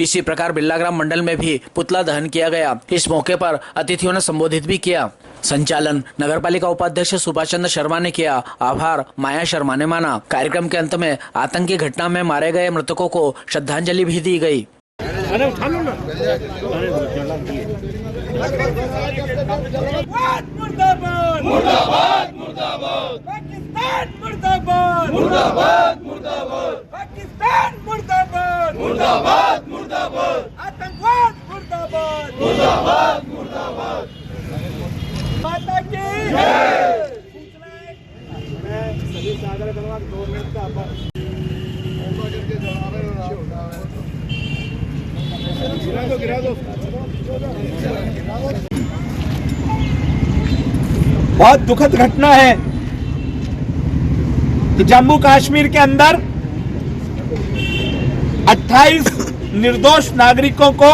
इसी प्रकार बिल्लाग्राम मंडल में भी पुतला दहन किया गया। इस मौके पर अतिथियों ने संबोधित भी किया। संचालन नगरपालिका उपाध्यक्ष सुभाष चंद्र शर्मा ने किया। आभार माया शर्मा ने माना। कार्यक्रम के अंत में आतंकी घटना में मारे गए मृतकों को श्रद्धांजलि भी दी गई। मुर्दाबाद मुर्दाबाद मुर्दाबाद पाकिस्तान मुर्दाबाद मुर्दाबाद मुर्दाबाद पाकिस्तान मुर्दाबाद मुर्दाबाद मुर्दाबाद आतंकवाद मुर्दाबाद मुर्दाबाद मुर्दाबाद माता की जय। मैं सभी से आग्रह करूंगा 2 मिनट का गिरा दो। बहुत दुखद घटना है कि जम्मू कश्मीर के अंदर 28 निर्दोष नागरिकों को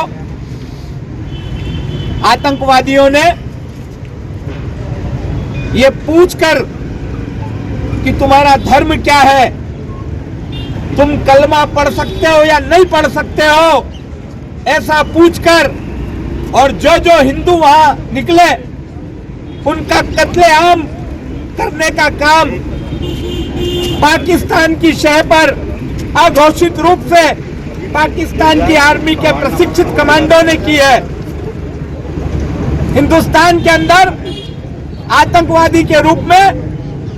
आतंकवादियों ने ये पूछकर कि तुम्हारा धर्म क्या है, तुम कलमा पढ़ सकते हो या नहीं पढ़ सकते हो, ऐसा पूछकर और जो हिंदू वहां निकले उनका कत्लेआम करने का काम पाकिस्तान की शह पर अघोषित रूप से पाकिस्तान की आर्मी के प्रशिक्षित कमांडो ने की है। हिंदुस्तान के अंदर आतंकवादी के रूप में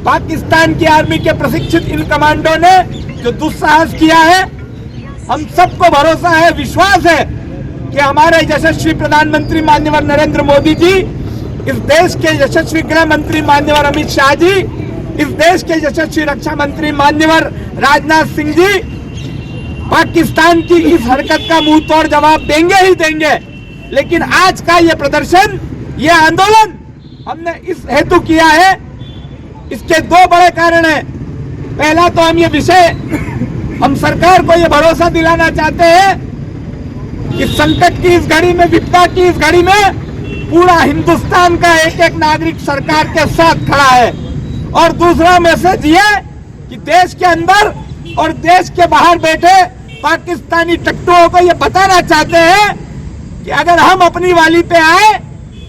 पाकिस्तान की आर्मी के प्रशिक्षित इन कमांडो ने जो दुस्साहस किया है, हम सबको भरोसा है, विश्वास है कि हमारे यशस्वी प्रधानमंत्री माननीय नरेंद्र मोदी जी, इस देश के यशस्वी गृह मंत्री माननीय अमित शाह जी, इस देश के यशस्वी रक्षा मंत्री माननीय राजनाथ सिंह जी पाकिस्तान की इस हरकत का मुंह तोड़ जवाब देंगे ही देंगे। लेकिन आज का ये प्रदर्शन, ये आंदोलन हमने इस हेतु किया है, इसके 2 बड़े कारण हैं। पहला तो हम सरकार को ये भरोसा दिलाना चाहते हैं कि संकट की इस घड़ी में, विपदा की इस घड़ी में पूरा हिंदुस्तान का एक एक नागरिक सरकार के साथ खड़ा है। और दूसरा मैसेज ये कि देश के अंदर और देश के बाहर बैठे पाकिस्तानी टट्टुओं को ये बताना चाहते हैं कि अगर हम अपनी वाली पे आए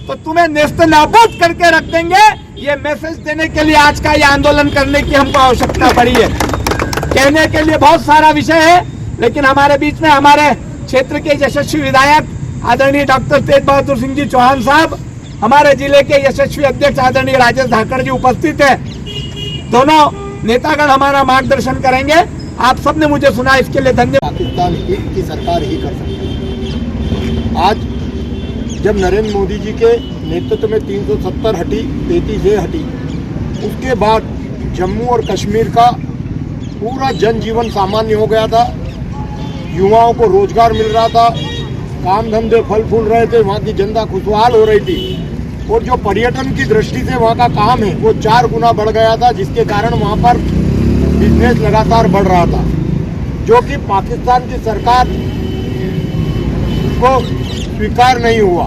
तो तुम्हें नेस्तनाबूद करके रख देंगे। ये मैसेज देने के लिए आज का ये आंदोलन करने की हमको आवश्यकता पड़ी है। कहने के लिए बहुत सारा विषय है, लेकिन हमारे बीच में हमारे क्षेत्र के यशस्वी विधायक आदरणीय डॉक्टर तेज बहादुर सिंह जी चौहान साहब, हमारे जिले के यशस्वी अध्यक्ष आदरणीय राजेश धाकड़ जी उपस्थित है। दोनों नेतागण हमारा मार्गदर्शन करेंगे। आप सबने मुझे सुना, इसके लिए धन्यवाद। पाकिस्तान की सरकार ही कर सकती है। आज जब नरेंद्र मोदी जी के नेतृत्व में 370 हटी, 33 हटी, उसके बाद जम्मू और कश्मीर का पूरा जनजीवन सामान्य हो गया था। युवाओं को रोजगार मिल रहा था, काम धंधे फल फूल रहे थे, वहाँ की जनता खुशहाल हो रही थी। और जो पर्यटन की दृष्टि से वहाँ का काम है वो 4 गुना बढ़ गया था, जिसके कारण वहाँ पर बिजनेस लगातार बढ़ रहा था, जो कि पाकिस्तान की सरकार को स्वीकार नहीं हुआ।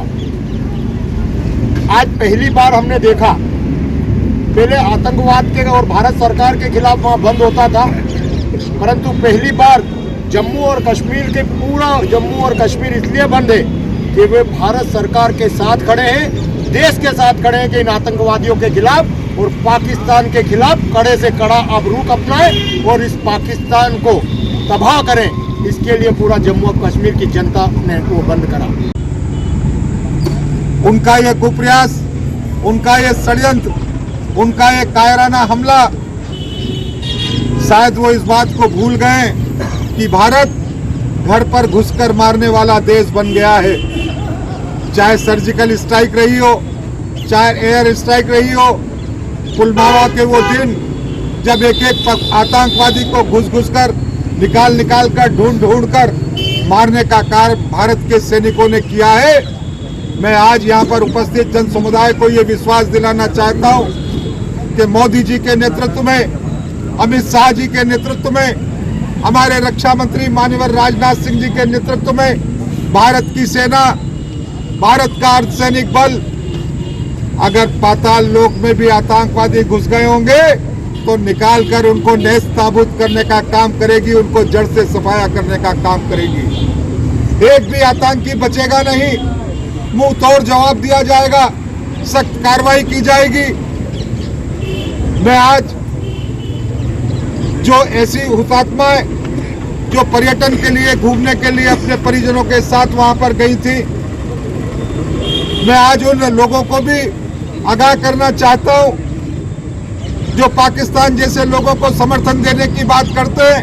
आज पहली बार हमने देखा, पहले आतंकवाद के और भारत सरकार के खिलाफ वहाँ बंद होता था, परंतु पहली बार जम्मू और कश्मीर के पूरा जम्मू और कश्मीर इसलिए बंद है कि वे भारत सरकार के साथ खड़े हैं, देश के साथ खड़े हैं कि इन आतंकवादियों के खिलाफ और पाकिस्तान के खिलाफ कड़े से कड़ा अब रुख अपनाएं और इस पाकिस्तान को तबाह करें। इसके लिए पूरा जम्मू और कश्मीर की जनता ने वो बंद करा। उनका ये कुप्रयास, उनका ये षड्यंत्र, उनका ये कायराना हमला, शायद वो इस बात को भूल गए कि भारत घर पर घुसकर मारने वाला देश बन गया है। चाहे सर्जिकल स्ट्राइक रही हो, चाहे एयर स्ट्राइक रही हो, पुलवामा के वो दिन जब एक एक आतंकवादी को घुस कर निकाल कर ढूंढ कर मारने का कार्य भारत के सैनिकों ने किया है। मैं आज यहाँ पर उपस्थित जन समुदाय को ये विश्वास दिलाना चाहता हूँ कि मोदी जी के नेतृत्व में, अमित शाह जी के नेतृत्व में, हमारे रक्षा मंत्री माननीय राजनाथ सिंह जी के नेतृत्व में भारत की सेना, भारत का अर्धसैनिक बल अगर पाताल लोक में भी आतंकवादी घुस गए होंगे तो निकाल कर उनको नेस्त नाबूद करने का काम करेगी, उनको जड़ से सफाया करने का काम करेगी। एक भी आतंकी बचेगा नहीं, मुंह तोड़ जवाब दिया जाएगा, सख्त कार्रवाई की जाएगी। मैं आज जो ऐसी हुतात्माएं जो पर्यटन के लिए घूमने के लिए अपने परिजनों के साथ वहां पर गई थी, मैं आज उन लोगों को भी आगाह करना चाहता हूं जो पाकिस्तान जैसे लोगों को समर्थन देने की बात करते हैं,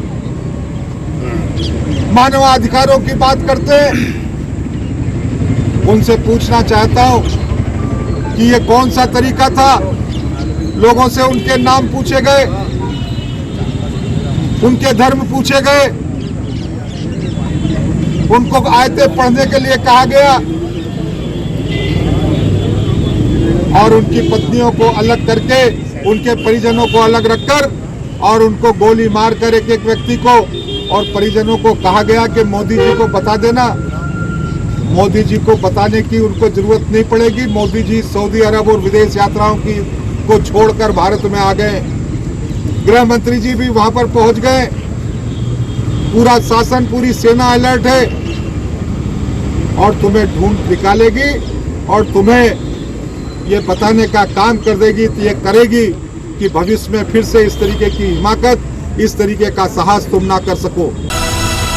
मानवाधिकारों की बात करते हैं। उनसे पूछना चाहता हूं कि ये कौन सा तरीका था। लोगों से उनके नाम पूछे गए, उनके धर्म पूछे गए, उनको आयतें पढ़ने के लिए कहा गया और उनकी पत्नियों को अलग करके, उनके परिजनों को अलग रखकर और उनको गोली मारकर एक एक व्यक्ति को और परिजनों को कहा गया कि मोदी जी को बता देना। मोदी जी को बताने की उनको जरूरत नहीं पड़ेगी। मोदी जी सऊदी अरब और विदेश यात्राओं की को छोड़कर भारत में आ गए। गृह मंत्री जी भी वहां पर पहुंच गए। पूरा शासन, पूरी सेना अलर्ट है और तुम्हें ढूंढ निकालेगी और तुम्हें ये बताने का काम कर देगी, तो ये करेगी कि भविष्य में फिर से इस तरीके की हिमाकत, इस तरीके का साहस तुम ना कर सको।